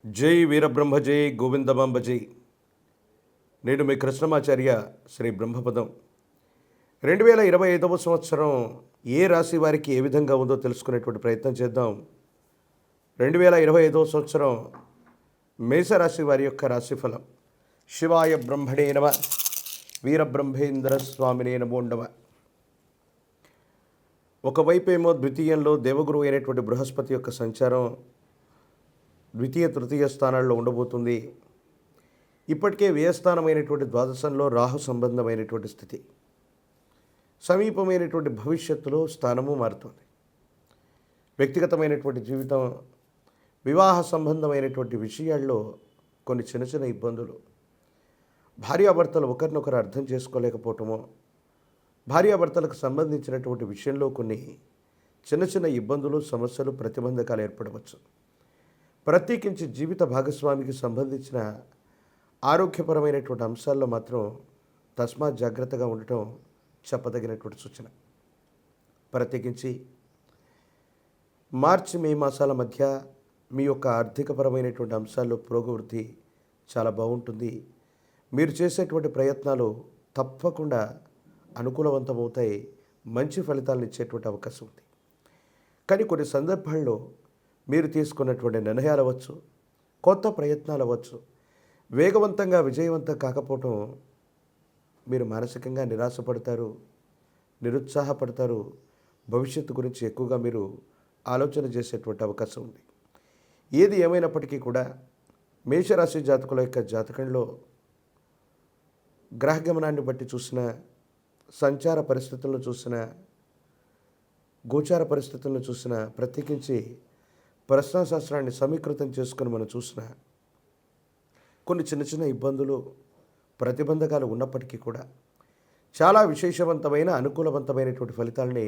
జై వీరబ్రహ్మ జై గోవిందమాంబ జై. నేను మీ కృష్ణమాచార్య శ్రీ బ్రహ్మపదం. 2025 సంవత్సరం ఏ రాశి వారికి ఏ విధంగా ఉందో తెలుసుకునేటువంటి ప్రయత్నం చేద్దాం. 2025 సంవత్సరం మేషరాశి వారి యొక్క రాశిఫలం. శివాయ బ్రహ్మణే నమ, వీరబ్రహ్మేంద్ర స్వామినే నమో నమ. ఒకవైపు ఏమో ద్వితీయంలో దేవగురు అయినటువంటి బృహస్పతి యొక్క సంచారం ద్వితీయ తృతీయ స్థానాల్లో ఉండబోతుంది. ఇప్పటికే వ్యయస్థానమైనటువంటి ద్వాదశంలో రాహు సంబంధమైనటువంటి స్థితి, సమీపమైనటువంటి భవిష్యత్తులో స్థానము మారుతుంది. వ్యక్తిగతమైనటువంటి జీవితం, వివాహ సంబంధమైనటువంటి విషయాల్లో కొన్ని చిన్న చిన్న ఇబ్బందులు, భార్యాభర్తలు ఒకరినొకరు అర్థం చేసుకోలేకపోవటమో, భార్యాభర్తలకు సంబంధించినటువంటి విషయంలో కొన్ని చిన్న చిన్న ఇబ్బందులు, సమస్యలు, ప్రతిబంధకాలు ఏర్పడవచ్చు. ప్రత్యేకించి జీవిత భాగస్వామికి సంబంధించిన ఆరోగ్యపరమైనటువంటి అంశాల్లో మాత్రం తస్మాత్ జాగ్రత్తగా ఉండటం చెప్పదగినటువంటి సూచన. ప్రత్యేకించి మార్చి మే మాసాల మధ్య మీ యొక్క ఆర్థికపరమైనటువంటి అంశాల్లో పురోగవృద్ధి చాలా బాగుంటుంది. మీరు చేసేటువంటి ప్రయత్నాలు తప్పకుండా అనుకూలవంతమవుతాయి, మంచి ఫలితాలను ఇచ్చేటువంటి అవకాశం ఉంది. కానీ కొన్ని సందర్భాల్లో మీరు తీసుకున్నటువంటి నిర్ణయాలు అవ్వచ్చు, కొత్త ప్రయత్నాలు అవ్వచ్చు, వేగవంతంగా విజయవంతం కాకపోవటం మీరు మానసికంగా నిరాశపడతారు, నిరుత్సాహపడతారు. భవిష్యత్తు గురించి ఎక్కువగా మీరు ఆలోచన చేసేటువంటి అవకాశం ఉంది. ఏది ఏమైనప్పటికీ కూడా మేషరాశి జాతకుల యొక్క జాతకంలో గ్రహగమనాన్ని బట్టి చూసిన, సంచార పరిస్థితులను చూసిన, గోచార పరిస్థితులను చూసిన, ప్రత్యేకించి ప్రశ్నాశాస్త్రాన్ని సమీకృతం చేసుకుని మనం చూసిన కొన్ని చిన్న చిన్న ఇబ్బందులు, ప్రతిబంధకాలు ఉన్నప్పటికీ కూడా చాలా విశేషవంతమైన, అనుకూలవంతమైనటువంటి ఫలితాలని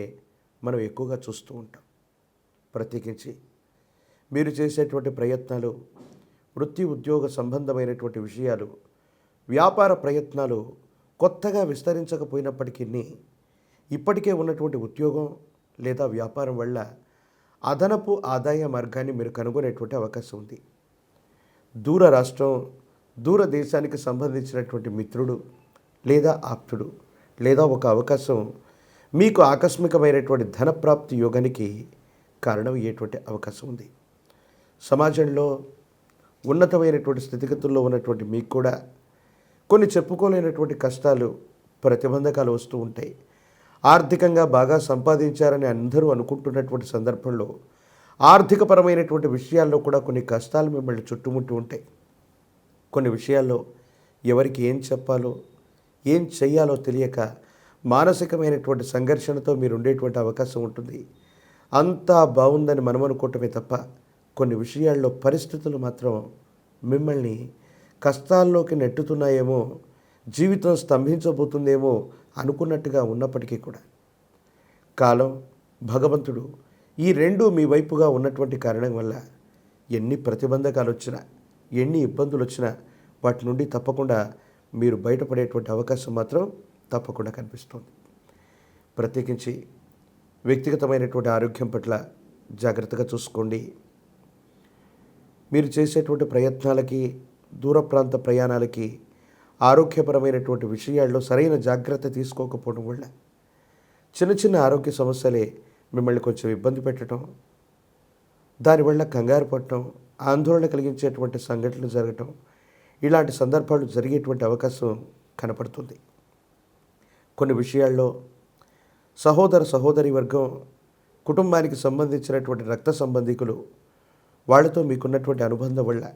మనం ఎక్కువగా చూస్తూ ఉంటాం. ప్రత్యేకించి మీరు చేసేటువంటి ప్రయత్నాలు, వృత్తి ఉద్యోగ సంబంధమైనటువంటి విషయాలు, వ్యాపార ప్రయత్నాలు కొత్తగా విస్తరించకపోయినప్పటికీ ఇప్పటికే ఉన్నటువంటి ఉద్యోగం లేదా వ్యాపారం వల్ల అదనపు ఆదాయ మార్గాన్ని మీరు కనుగొనేటువంటి అవకాశం ఉంది. దూర రాష్ట్రం, దూర దేశానికి సంబంధించినటువంటి మిత్రుడు లేదా ఆప్తుడు లేదా ఒక అవకాశం మీకు ఆకస్మికమైనటువంటి ధనప్రాప్తి యోగానికి కారణమయ్యేటువంటి అవకాశం ఉంది. సమాజంలో ఉన్నతమైనటువంటి స్థితిగతుల్లో ఉన్నటువంటి మీకు కూడా కొన్ని చెప్పుకోలేనటువంటి కష్టాలు, ప్రతిబంధకాలు వస్తూ ఉంటాయి. ఆర్థికంగా బాగా సంపాదించారని అందరూ అనుకుంటున్నటువంటి సందర్భంలో ఆర్థికపరమైనటువంటి విషయాల్లో కూడా కొన్ని కష్టాలు మిమ్మల్ని చుట్టుముట్టి ఉంటాయి. కొన్ని విషయాల్లో ఎవరికి ఏం చెప్పాలో, ఏం చెయ్యాలో తెలియక మానసికమైనటువంటి సంఘర్షణతో మీరు ఉండేటువంటి అవకాశం ఉంటుంది. అంతా బాగుందని మనం అనుకోవటమే తప్ప కొన్ని విషయాల్లో పరిస్థితులు మాత్రం మిమ్మల్ని కష్టాల్లోకి నెట్టుతున్నాయేమో, జీవితం స్తంభించబోతుందేమో అనుకున్నట్టుగా ఉన్నప్పటికీ కూడా కాలం, భగవంతుడు ఈ రెండు మీ వైపుగా ఉన్నటువంటి కారణం వల్ల ఎన్ని ప్రతిబంధకాలు వచ్చినా, ఎన్ని ఇబ్బందులు వచ్చినా వాటి నుండి తప్పకుండా మీరు బయటపడేటువంటి అవకాశం మాత్రం తప్పకుండా కనిపిస్తుంది. ప్రత్యేకించి వ్యక్తిగతమైనటువంటి ఆరోగ్యం పట్ల జాగ్రత్తగా చూసుకోండి. మీరు చేసేటువంటి ప్రయత్నాలకి, దూర ప్రాంత ప్రయాణాలకి, ఆరోగ్యపరమైనటువంటి విషయాల్లో సరైన జాగ్రత్త తీసుకోకపోవడం వల్ల చిన్న చిన్న ఆరోగ్య సమస్యలే మిమ్మల్ని కొంచెం ఇబ్బంది పెట్టడం, దానివల్ల కంగారు పడటం, ఆందోళన కలిగించేటువంటి సంఘటనలు జరగటం, ఇలాంటి సందర్భాలు జరిగేటువంటి అవకాశం కనపడుతుంది. కొన్ని విషయాల్లో సహోదర సహోదరి వర్గం, కుటుంబానికి సంబంధించినటువంటి రక్త సంబంధికులు, వాళ్ళతో మీకున్నటువంటి అనుబంధం వల్ల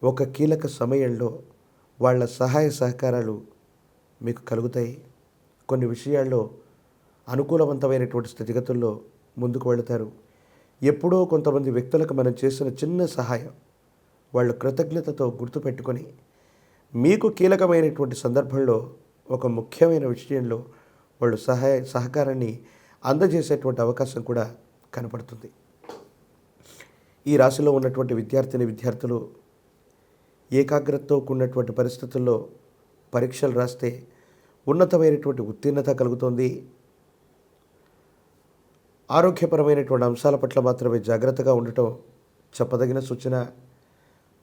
ఒక కీలక సమయంలో వాళ్ళ సహాయ సహకారాలు మీకు కలుగుతాయి. కొన్ని విషయాల్లో అనుకూలవంతమైనటువంటి స్థితిగతుల్లో ముందుకు వెళతారు. ఎప్పుడో కొంతమంది వ్యక్తులకు మనం చేసిన చిన్న సహాయం వాళ్ళు కృతజ్ఞతతో గుర్తుపెట్టుకొని మీకు కీలకమైనటువంటి సందర్భంలో ఒక ముఖ్యమైన విషయంలో వాళ్ళు సహకారాన్ని అందజేసేటువంటి అవకాశం కూడా కనపడుతుంది. ఈ రాశిలో ఉన్నటువంటి విద్యార్థులు ఏకాగ్రతతో కూడినటువంటి పరిస్థితుల్లో పరీక్షలు రాస్తే ఉన్నతమైనటువంటి ఉత్తీర్ణత కలుగుతుంది. ఆరోగ్యపరమైనటువంటి అంశాల పట్ల మాత్రమే జాగ్రత్తగా ఉండటం చెప్పదగిన సూచన.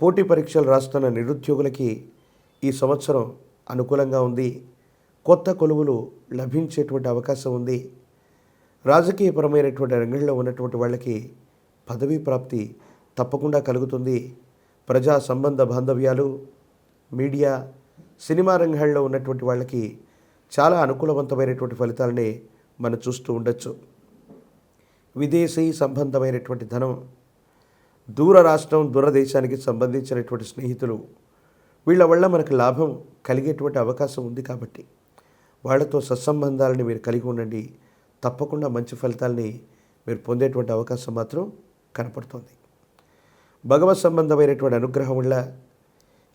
పోటీ పరీక్షలు రాస్తున్న నిరుద్యోగులకి ఈ సంవత్సరం అనుకూలంగా ఉంది. కొత్త కొలువులు లభించేటువంటి అవకాశం ఉంది. రాజకీయపరమైనటువంటి రంగంలో ఉన్నటువంటి వాళ్ళకి పదవీ ప్రాప్తి తప్పకుండా కలుగుతుంది. ప్రజా సంబంధ బాంధవ్యాలు, మీడియా, సినిమా రంగాల్లో ఉన్నటువంటి వాళ్ళకి చాలా అనుకూలవంతమైనటువంటి ఫలితాలని మనం చూస్తూ ఉండొచ్చు. విదేశీ సంబంధమైనటువంటి ధనం, దూర రాష్ట్రం, దూరదేశానికి సంబంధించినటువంటి స్నేహితులు, వీళ్ళ వల్ల మనకు లాభం కలిగేటువంటి అవకాశం ఉంది. కాబట్టి వాళ్ళతో సత్సంబంధాలని మీరు కలిగి ఉండండి. తప్పకుండా మంచి ఫలితాలని మీరు పొందేటువంటి అవకాశం మాత్రం కనపడుతుంది. భగవత్ సంబంధమైనటువంటి అనుగ్రహం వల్ల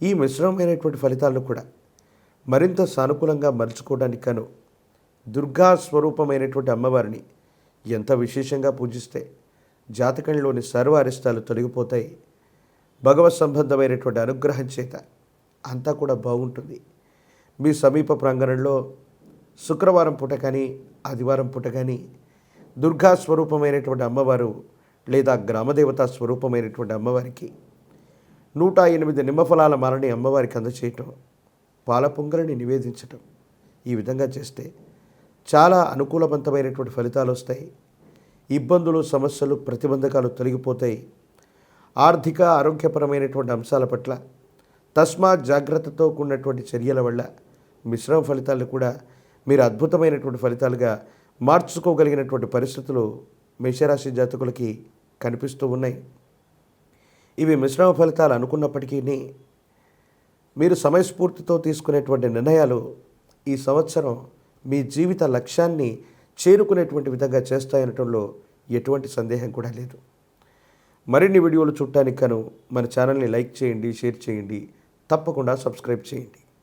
ఈ మిశ్రమమైనటువంటి ఫలితాలను కూడా మరింత సానుకూలంగా మలుచుకోవడానికి గాను దుర్గా స్వరూపమైనటువంటి అమ్మవారిని ఎంత విశేషంగా పూజిస్తే జాతకంలోని సర్వ అరిష్టాలు తొలగిపోతాయి. భగవత్ సంబంధమైనటువంటి అనుగ్రహం చేత అంతా కూడా బాగుంటుంది. మీ సమీప ప్రాంగణంలో శుక్రవారం పూట కానీ, ఆదివారం పూట కానీ దుర్గా స్వరూపమైనటువంటి అమ్మవారు లేదా గ్రామదేవతా స్వరూపమైనటువంటి అమ్మవారికి 108 నిమ్మఫలాల మాలని అమ్మవారికి అందచేయటం, పాల పొంగలిని నివేదించటం, ఈ విధంగా చేస్తే చాలా అనుకూలవంతమైనటువంటి ఫలితాలు వస్తాయి. ఇబ్బందులు, సమస్యలు, ప్రతిబంధకాలు తొలగిపోతాయి. ఆర్థిక, ఆరోగ్యపరమైనటువంటి అంశాల పట్ల తస్మాత్ జాగ్రత్తతో కూడినటువంటి చర్యల వల్ల మిశ్రమ ఫలితాలను కూడా మీరు అద్భుతమైనటువంటి ఫలితాలుగా మార్చుకోగలిగినటువంటి పరిస్థితులు మేషరాశి జాతకులకి కనిపిస్తూ ఉన్నాయి. ఇవి మిశ్రమ ఫలితాలు అనుకున్నప్పటికీ మీరు సమయస్ఫూర్తితో తీసుకునేటువంటి నిర్ణయాలు ఈ సంవత్సరం మీ జీవిత లక్ష్యాన్ని చేరుకునేటువంటి విధంగా చేస్తాయనటంలో ఎటువంటి సందేహం కూడా లేదు. మరిన్ని వీడియోలు చూడటానికి గాను మన ఛానల్ని లైక్ చేయండి, షేర్ చేయండి, తప్పకుండా సబ్స్క్రైబ్ చేయండి.